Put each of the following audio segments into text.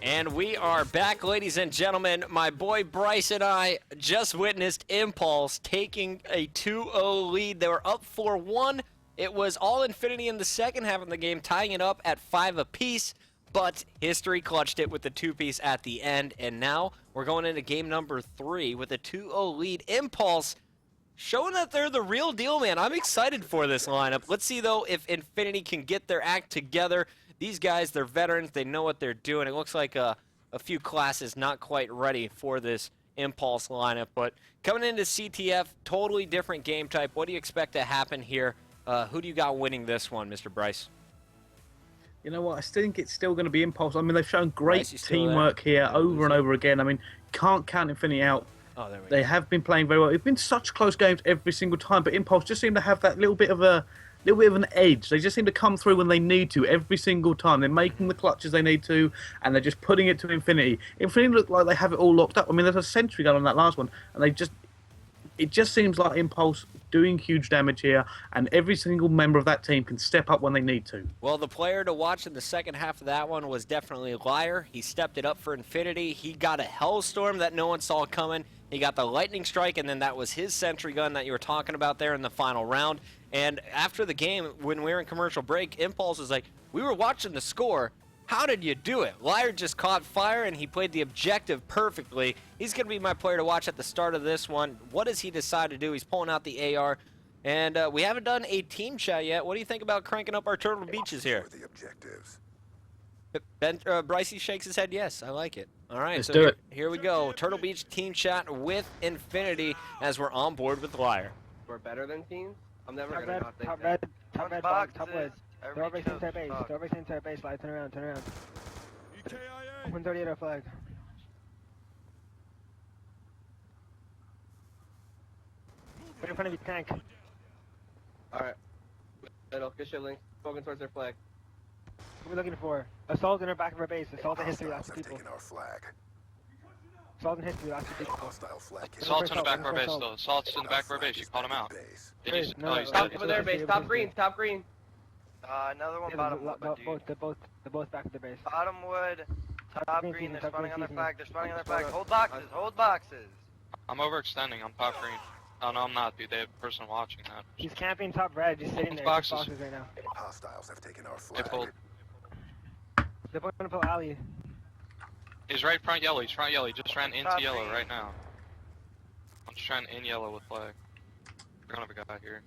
And we are back, ladies and gentlemen. My boy Brice and I just witnessed Impulse taking a 2-0 lead. They were up 4-1. It was all Infinity in the second half of the game, tying it up at 5 apiece. But history clutched it with the 2-piece at the end. And now we're going into game number 3 with a 2-0 lead. Impulse showing that they're the real deal, man. I'm excited for this lineup. Let's see, though, if Infinity can get their act together. These guys, they're veterans. They know what they're doing. It looks like a few classes not quite ready for this Impulse lineup. But coming into CTF, totally different game type. What do you expect to happen here? Who do you got winning this one, Mr. Brice? You know what? I still think it's still going to be Impulse. I mean, they've shown great teamwork here over and over again. I mean, can't count Infinity out. Oh, there we go. They have been playing very well. It's been such close games every single time, but Impulse just seem to have that little bit of an edge. They just seem to come through when they need to every single time. They're making the clutches they need to, and they're just putting it to Infinity. Infinity look like they have it all locked up. I mean, there's a sentry gun on that last one, and it just seems like Impulse doing huge damage here, and every single member of that team can step up when they need to. Well, the player to watch in the second half of that one was definitely Liar. He stepped it up for Infinity. He got a Hellstorm that no one saw coming. He got the Lightning Strike, and then that was his sentry gun that you were talking about there in the final round. And after the game, when we were in commercial break, Impulse was like, we were watching the score. How did you do it? Liar just caught fire, and he played the objective perfectly. He's going to be my player to watch at the start of this one. What does he decide to do? He's pulling out the AR. And we haven't done a team chat yet. What do you think about cranking up our Turtle Beaches here? The objectives. Brice shakes his head yes. I like it. All right, Let's so do it. here we go. Turtle Beach team chat with Infinity as we're on board with Liar. We're better than teams? I'm never Top gonna red, not think top that. red, top red, box, top red. Throw Every everything into our base. Throw everything into our base. Slide, turn around, turn around. 138 our flag. Right in front of you, tank. Alright. Middle, good shit, Link. Focus towards their flag. What are we looking for? Assault in our back of our base. Assault in history, lots of people. Taken our flag. Assault in history, lots of people. Hostile flag. Assault's in the back of our base still. Assault's in the back of our base. You called him out. No, He's Top dead. of their base, top green, top green. Another one Yeah, bottom wood, dude. they're both back of their base. Bottom wood, top green green, season, they're top green spawning on their season. flag, they're spawning on their flag. Hold boxes, hold boxes. I'm overextending. I'm top green. Oh no, I'm not, dude. They have a person watching that. He's camping top red, just sitting there. Boxes. Boxes right now. Hostiles have taken our They flag. pulled. They're going to pull alley. He's right front yellow. He's front yellow. He just ran into Top yellow green. right now. I'm just trying in yellow with flag. We're gonna have a guy here.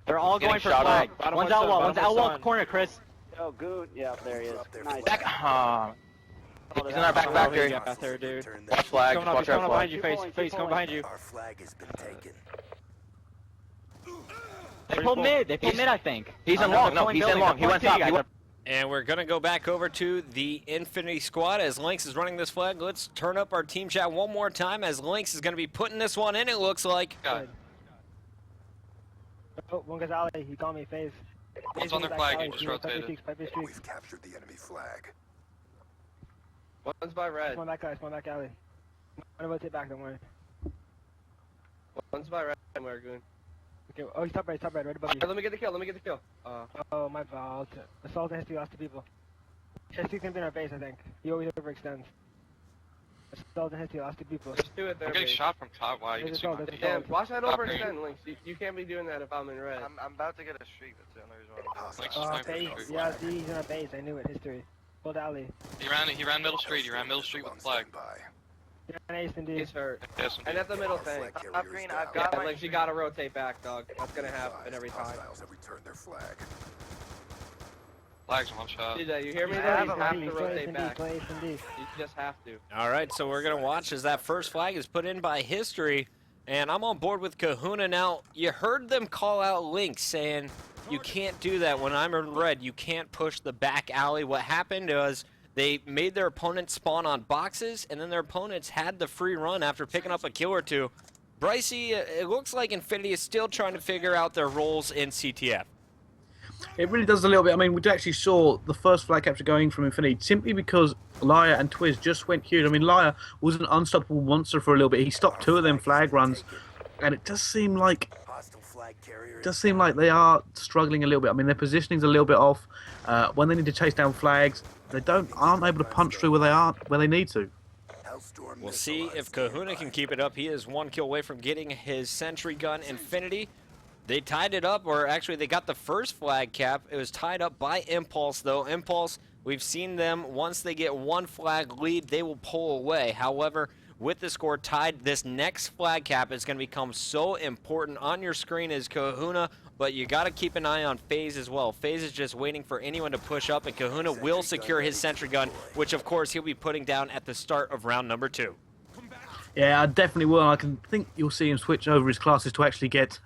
They're all going for flag. One's out wall. One's out wall corner, Chris. Oh, good. Yeah, there he is. Nice. Back. He's in our back factory. Back there, dude. Watch flag. Coming up, Watch he's coming our up behind flag. you, face coming behind you. Our flag has been taken. They pulled mid. They pulled mid, I think. He's in long. No, he's in long. He went top. He went. And we're going to go back over to the Infinity squad as Lynx is running this flag. Let's turn up our team chat one more time as Lynx is going to be putting this one in, it looks like. God. Oh, one guy's alley. He called me face. One's on their flag. He just rotated. We've captured the enemy flag. One's by red. Spawn back guy, spawn back alley. I'm gonna rotate back, don't worry. One's by red. We're good. Okay, oh, he's top right above you. Alright, let me get the kill, let me get the kill. Oh, my fault. Assault and history, lots of people. History's gonna be in our base, I think. He always overextends. Assault and history, lots of people. Let's do it there, I'm getting base. shot from top. Wow, you can There's see a my dog, team. Damn, watch that Top green. overextend, Lynx. You can't be doing that if I'm in red. I'm about to get a streak, that's the only reason why. Thanks, Oh, thanks, base. thanks. Yeah, see, he's in our base. I knew it. History. Hold alley. He ran middle street. He ran middle street with the flag. You're an ace indeed. He's hurt. Yes, And at the middle tank. Top green, I've Yeah, got my Lynx, you gotta rotate back, dog. That's gonna happen every time. Hostiles have returned their flag. Flag's one shot. You hear me? I though? have You a have Play to ace rotate indeed, back. play ace indeed. You just have to. All right, so we're going to watch as that first flag is put in by History. And I'm on board with Kahuna. Now, you heard them call out Lynx saying, you can't do that. When I'm in red, you can't push the back alley. What happened was they made their opponents spawn on boxes, and then their opponents had the free run after picking up a kill or two. Brice, it looks like Infinity is still trying to figure out their roles in CTF. It really does a little bit. I mean, we actually saw the first flag capture going from Infinity simply because Liar and Twiz just went huge. I mean, Liar was an unstoppable monster for a little bit. He stopped two of them flag runs, and it does seem like flag carrier Does seem like they are struggling a little bit. I mean, their positioning's a little bit off. When they need to chase down flags, they aren't able to punch through where they need to. Hellstorm We'll see missile if on Kahuna can standby. keep it up. He is 1 kill away from getting his sentry gun Infinity. They tied it up, or actually they got the first flag cap. It was tied up by Impulse, though. Impulse, we've seen them, once they get 1 flag lead, they will pull away. However, with the score tied, this next flag cap is going to become so important. On your screen is Kahuna, but you got to keep an eye on FaZe as well. FaZe is just waiting for anyone to push up, and Kahuna will secure his sentry gun, which of course he'll be putting down at the start of round number 2. Yeah, I definitely will. I can think you'll see him switch over his classes to actually get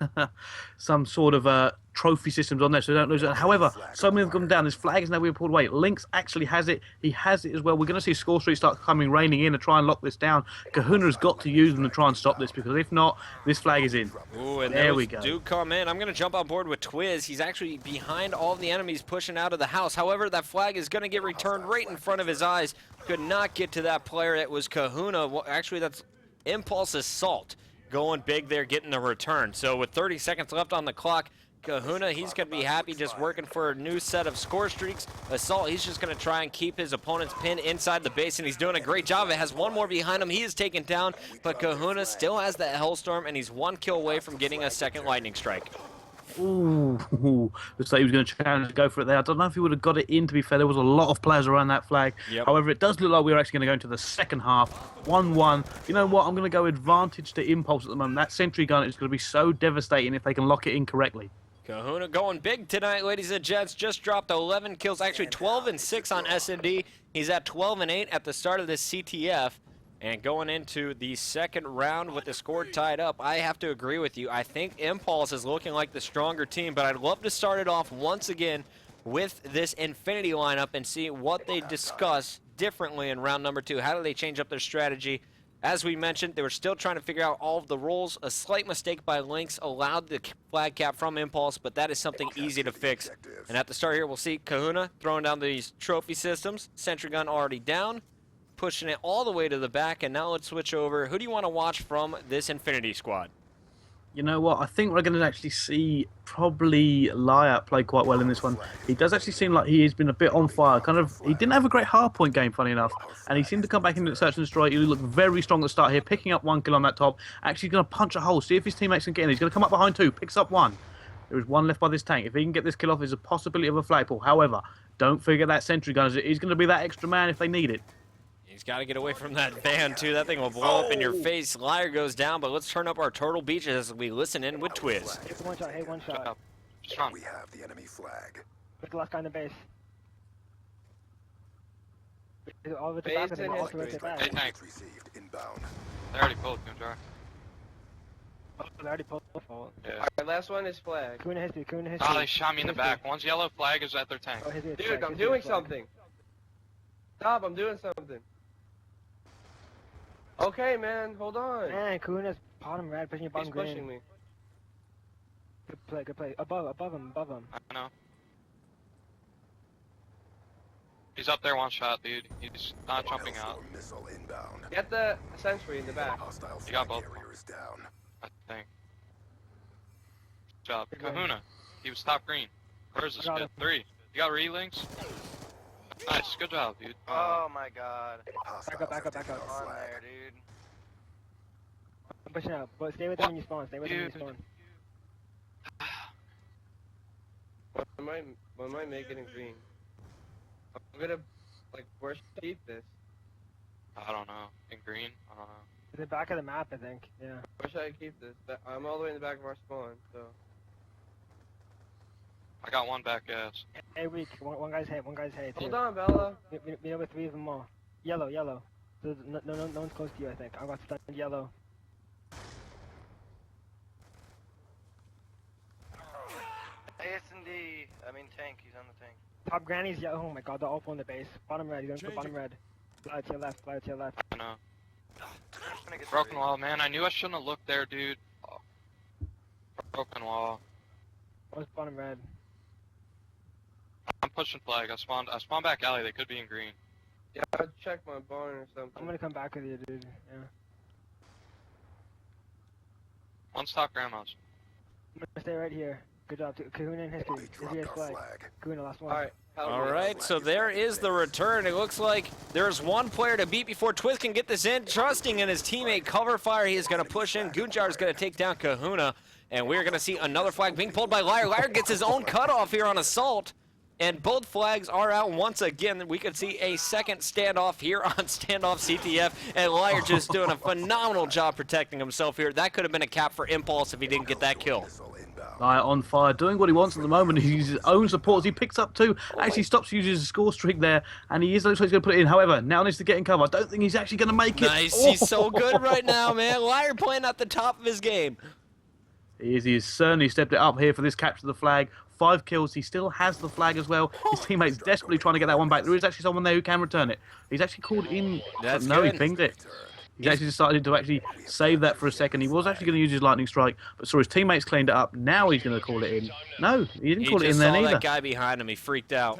some sort of trophy systems on there so they don't lose it. However, so many have gone down. This flag is now being pulled away. Lynx actually has it. He has it as well. We're going to see score streaks start raining in to try and lock this down. Kahuna has got to use them to try and stop this, because if not, this flag is in. Ooh, and there those we go. do come in. I'm going to jump on board with Twiz. He's actually behind all of the enemies pushing out of the house. However, that flag is going to get returned right in front of his eyes. Could not get to that player. It was Kahuna. Well, actually, that's Impulse Assault going big there, getting the return. So with 30 seconds left on the clock, Kahuna, he's going to be happy just working for a new set of score streaks. Assault, he's just going to try and keep his opponent's pin inside the base, and he's doing a great job. It has 1 more behind him. He is taken down, but Kahuna still has that Hellstorm, and he's 1 kill away from getting a second lightning strike. Ooh, looks like he was going to challenge to go for it there. I don't know if he would have got it in, to be fair. There was a lot of players around that flag. Yep. However, it does look like we're actually going to go into the second half. 1-1. You know what? I'm going to go advantage to Impulse at the moment. That sentry gun is going to be so devastating if they can lock it in correctly. Kahuna going big tonight, ladies and gents. Just dropped 11 kills, actually 12 and 6 on S&D. He's at 12 and 8 at the start of this CTF. And going into the second round with the score tied up, I have to agree with you. I think Impulse is looking like the stronger team, but I'd love to start it off once again with this Infinity lineup and see what they discuss differently in round number 2. How do they change up their strategy? As we mentioned, they were still trying to figure out all of the roles. A slight mistake by Lynx allowed the flag cap from Impulse, but that is something easy to fix. And at the start here, we'll see Kahuna throwing down these trophy systems. Sentry gun already down, pushing it all the way to the back. And now let's switch over. Who do you want to watch from this Infinity squad? You know what? I think we're going to actually see probably Lyat play quite well in this one. He does actually seem like he has been a bit on fire. He didn't have a great hardpoint game, funny enough, and he seemed to come back into Search and Destroy. He looked very strong at the start here, picking up 1 kill on that top. Actually going to punch a hole, see if his teammates can get in. He's going to come up behind 2, picks up 1. There is 1 left by this tank. If he can get this kill off, there's a possibility of a flagpole. However, don't forget that sentry gun. He's going to be that extra man if they need it. He's got to get away from that van, too. That thing will blow up in your face. Liar goes down, but let's turn up our Turtle Beaches as we listen in with Twiz. Hit 1 shot, hit 1 shot. Just run. We have the enemy flag. With the last guy in the base. All of it to Base back, and then in all his the way to Hey, back. tank. Received inbound. They already pulled Gunjar. Oh, they already pulled the fault. Yeah. Alright, last one is flag. Kuna history, Kuna history. Oh, they shot me in the back. One's yellow flag is at their tank. Oh, history, Dude, I'm doing something. Stop, I'm doing something. Okay, man, hold on. Man, Kuna's bottom red, pushing your bottom He's green. pushing me. Good play, good play. Above him. I know. He's up there 1 shot, dude. He's not jumping out, Hellstorm missile inbound. Get the sentry in the back. Hostile You got flag both. carrier is down. I think. Good job. Kahuna. He was top green. Where's this Got kid? him. 3. You got relinks? Nice. Good job, dude. Oh my god. Hostiles back have up. taken our On flag. there, dude. I'm pushing out, but stay with him when you spawn. Stay with him when you Dude. spawn. When am I making it green? I'm gonna, like, where should I keep this? I don't know. In green? I don't know. To the back of the map, I think. Yeah. Where should I keep this? I'm all the way in the back of our spawn, so. I got 1 back gas. Hey, weak. One guy's hit. One guy's hit. Hold on, Bella. We know with 3 of them all. Yellow. So no one's close to you, I think. I got stunned yellow. AS&D, I mean tank, he's on the tank. Top granny's yellow. Oh my god, they're all on the base. Bottom red. You're going to bottom red. Fly to your left. I know. I'm gonna get Broken three. wall, man. I knew I shouldn't have looked there, dude. Oh. Broken wall. What's bottom red? I'm pushing flag. I spawned back alley. They could be in green. Yeah, I'll check my barn or something. I'm gonna come back with you, dude. Yeah. One's top grandma's. I'm gonna stay right here. Good job, Kahuna and History. We Is dropped he our flag? flag. Kahuna, last one. Alright. All right, so there is the return. It looks like there's one player to beat before Twist can get this in. Trusting in his teammate cover fire, he is going to push in. Gunjar is going to take down Kahuna, and we're going to see another flag being pulled by Liar. Liar gets his own cutoff here on Assault, and both flags are out once again. We could see a second standoff here on Standoff CTF, and Liar just doing a phenomenal job protecting himself here. That could have been a cap for Impulse if he didn't get that kill. Missile inbound. Liar on fire, doing what he wants at the moment. He uses his own supports. He picks up two. Actually stops using his score streak there, and he is looks like he's going to put it in. However, now needs to get in cover. I don't think he's actually going to make it. Nice, he's so good right now, man. Liar playing at the top of his game. He is certainly stepped it up here for this capture of the flag. 5 kills. He still has the flag as well. His teammate's desperately trying to get that one back. There is actually someone there who can return it. He's actually called in. That's no, good. he pinged it. He's actually decided to actually save that for a second. He was actually going to use his lightning strike, but saw his teammates cleaned it up. Now he's going to call it in. No, he didn't call it in then He just saw either. that guy behind him. He freaked out.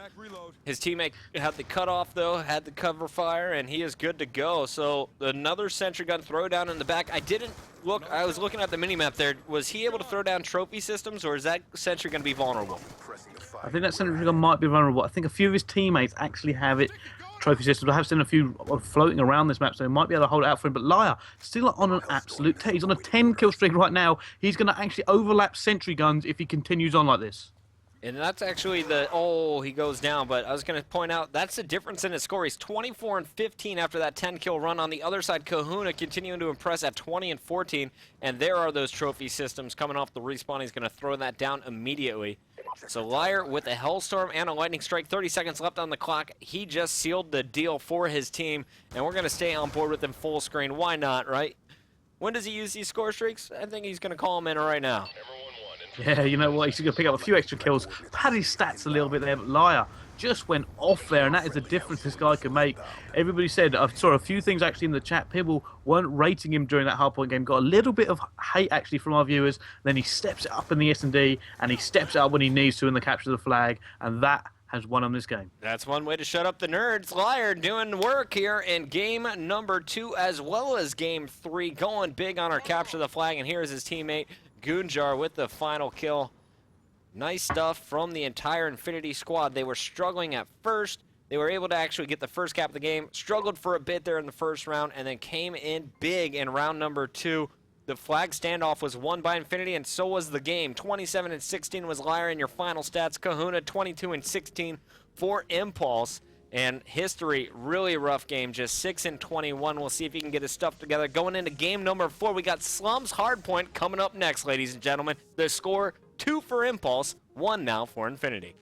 His teammate had the cutoff though, had the cover fire, and he is good to go. So another sentry gun throwdown in the back. I didn't look. I was looking at the minimap there. Was he able to throw down trophy systems, or is that sentry going to be vulnerable? Pressing the fire. I think that sentry gun might be vulnerable. I think a few of his teammates actually have it. Trophy systems. I have seen a few floating around this map, so he might be able to hold it out for him. But Liar still on an absolute 10. He's on a 10 kill streak right now. He's going to actually overlap sentry guns if he continues on like this. And that's actually the, oh, he goes down, but I was going to point out, that's the difference in his score. He's 24 and 15 after that 10-kill run. On the other side, Kahuna continuing to impress at 20 and 14, and there are those trophy systems coming off the respawn. He's going to throw that down immediately. So Liar with a Hellstorm and a Lightning Strike, 30 seconds left on the clock. He just sealed the deal for his team, and we're going to stay on board with him full screen. Why not, right? When does he use these score streaks? I think he's going to call him in right now. Yeah, you know what? He's going to pick up a few extra kills, pad his stats a little bit there, but Liar just went off there, and that is the difference this guy can make. Everybody said, I saw a few things actually in the chat, people weren't rating him during that hardpoint game, got a little bit of hate actually from our viewers, then he steps it up in the S&D, and he steps it up when he needs to in the capture of the flag, and that has won him this game. That's one way to shut up the nerds. Liar doing work here in game number 2 as well as game 3, going big on our capture of the flag, and here's his teammate Gunjar with the final kill. Nice stuff from the entire Infinity squad. They were struggling at first. They were able to actually get the first cap of the game, struggled for a bit there in the first round, and then came in big in round number 2. The flag standoff was won by Infinity, and so was the game. 27 and 16 was Liar in your final stats. Kahuna 22 and 16 for Impulse. And History, really rough game, just 6 and 21. We'll see if he can get his stuff together. Going into game number 4, we got Slums Hardpoint coming up next, ladies and gentlemen. The score, 2 for Impulse, 1 now for Infinity.